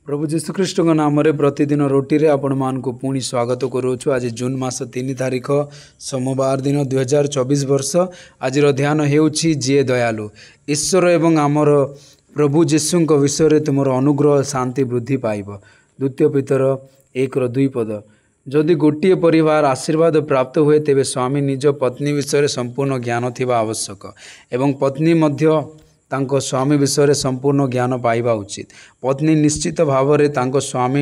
प्रभु जीशुख्रीष्ट नाम प्रतिदिन रोटी रे आपण मान को पुणी स्वागत करुछु। आज जून मास 3 तारिख सोमवार दिन 2024 वर्ष। आज ध्यान हेउछि जे दयालु ईश्वर एवं आमर प्रभु जीशु विषय तुमर अनुग्रह शांति वृद्धि पाइब। द्वितीय पीतर 1:2 पद। जदि गोटे परिवार आशीर्वाद प्राप्त हुए तेबे स्वामी निज पत्नी विषय संपूर्ण ज्ञान थिबा आवश्यक एवं पत्नी मध्य तांको स्वामी विषय संपूर्ण ज्ञान पाइबा उचित। पत्नी निश्चित भाव में तांको स्वामी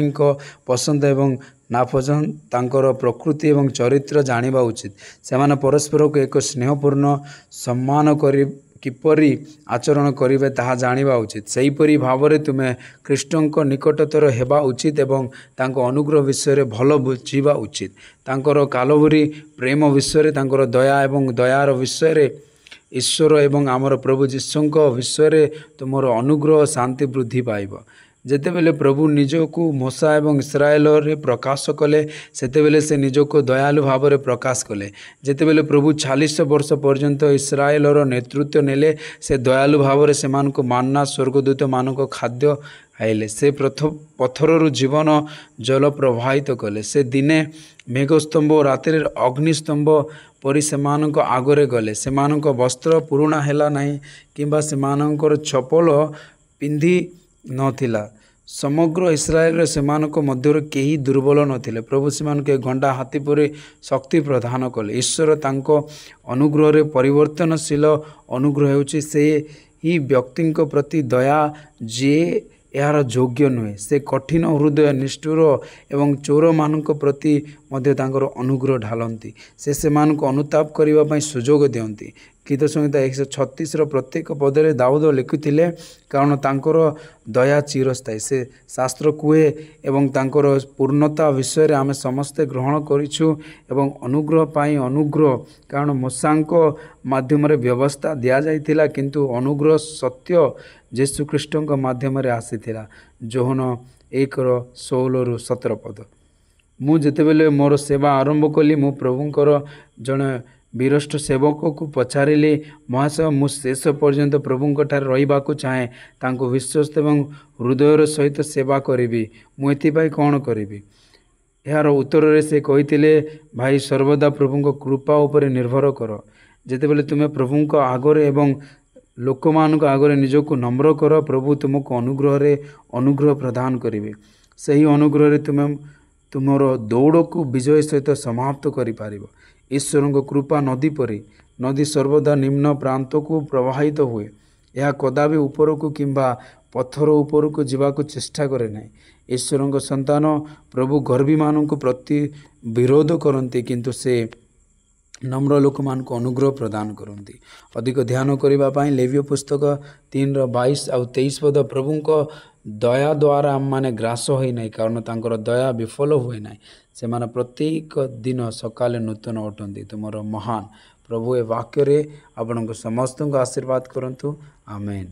पसंद एवं नापसंद तांकर प्रकृति एवं चरित्र जानिबा उचित। सेमाने परस्पर को एक स्नेहपूर्ण सम्मान किपरि आचरण करिवे ताहा जानिबा उचित। सेहीपरि भाव में तुमे ख्रीष्टंक निकटतर हेबा उचित एवं तांको अनुग्रह विषय भल बुझिबा उचित। तांकर कालवरी प्रेम विषय तांकर दया एवं दयार विषय ईश्वर एवं आमर प्रभु जीशुक विषय तुमर अनुग्रह शांति वृद्धि पाइब। जेतेबेले प्रभु निजको मूसा एवं इस्राएल रे प्रकाश कले सेतेबेले से निजको दयालु भाव में प्रकाश कले। जेतेबेले प्रभु 40 वर्ष पर्यंत इस्राएल नेतृत्व नेले से दयालु भाव में से मानना स्वर्गदूत मानक खाद्य आइले। से पत्थर जीवन जल प्रवाहित कले। से दिने मेघस्तंभ राति अग्निस्तंभ परि सेमानक आगरे गले। सेमानक वस्त्र पुराणा हैला नहीं किंबा सेमानकर चपल पिंधि नथिला। समग्र इस्राएल सेमानक मध्य केही दुर्बल नथिले। प्रभु सेमानक गंडा हाथी परि शक्ति प्रदान कले। ईश्वर तांको अनुग्रह रे परिवर्तनशील अनुग्रह होछि से ही व्यक्ति प्रति दया जे यार योग्य नुहे। से कठिन हृदय निष्ठुर एवं चोर मानक प्रति मध्य तांकर अनुग्रह ढालती। से मानक अनुताप करने सुजोग दियंती। गीत संहिता 136 प्रत्येक पदरे दाऊद लिखुथिले कारण तांकर दया चिरस्थायी। से शास्त्र कुहे एवं तांकर पूर्णता विषय आमे समस्ते ग्रहण करिछु एवं अनुग्रह पाई अनुग्रह कारण मूसांक माध्यम रे व्यवस्था दिया जाइथिला किंतु अनुग्रह सत्य जेसु ख्रीष्टंक माध्यम रे आसीथिला। जोहन 1:16-17 पद। मु जेतेबेले मोर सेवा आरंभ कली मु प्रभुंकर जने विरष्ट सेवक को पचारिली महाशय मु शेष पर्यंत प्रभुंक ठार रहिबा को चाहे तांको विश्वस्त एवं हृदयर सहित सेवा करिबी मु एथिपाई कौन करिबी। यार उत्तर रे से कहिथिले भाई सर्वदा प्रभुंक कृपा उपर निर्भर कर। जेतेबेले तुमे प्रभुंक आगरे एवं लोक मानक आगरे निजको नम्र कर प्रभु तुमको अनुग्रह रे अनुग्रह प्रदान करिवे। सही अनुग्रह रे तुमे तुमर दौड़ को विजय सहित समाप्त करि पारिबो। ईश्वर को कृपा नदी परी नदी सर्वदा निम्न प्रांत को प्रवाहित हुए। यह कदापि ऊपर को किंबा पत्थर ऊपर को जीवाक चेष्टा करे नहीं। ईश्वर को संतान प्रभु गर्भी मान प्रति विरोध करती किंतु से नम्र लोक मान को अनुग्रह प्रदान करती। अधिक ध्यान करने लेवीय पुस्तक 3:22-23 पद। प्रभु को दया द्वारा आम मैंने ग्रास हो नहीं कारण तांकर दया विफल हुए ना। से माने प्रत्येक दिन सकाले नूतन अटंती। तुमर महान प्रभु ए वाक्य रे आपन समस्त आशीर्वाद करंतु। आमेन।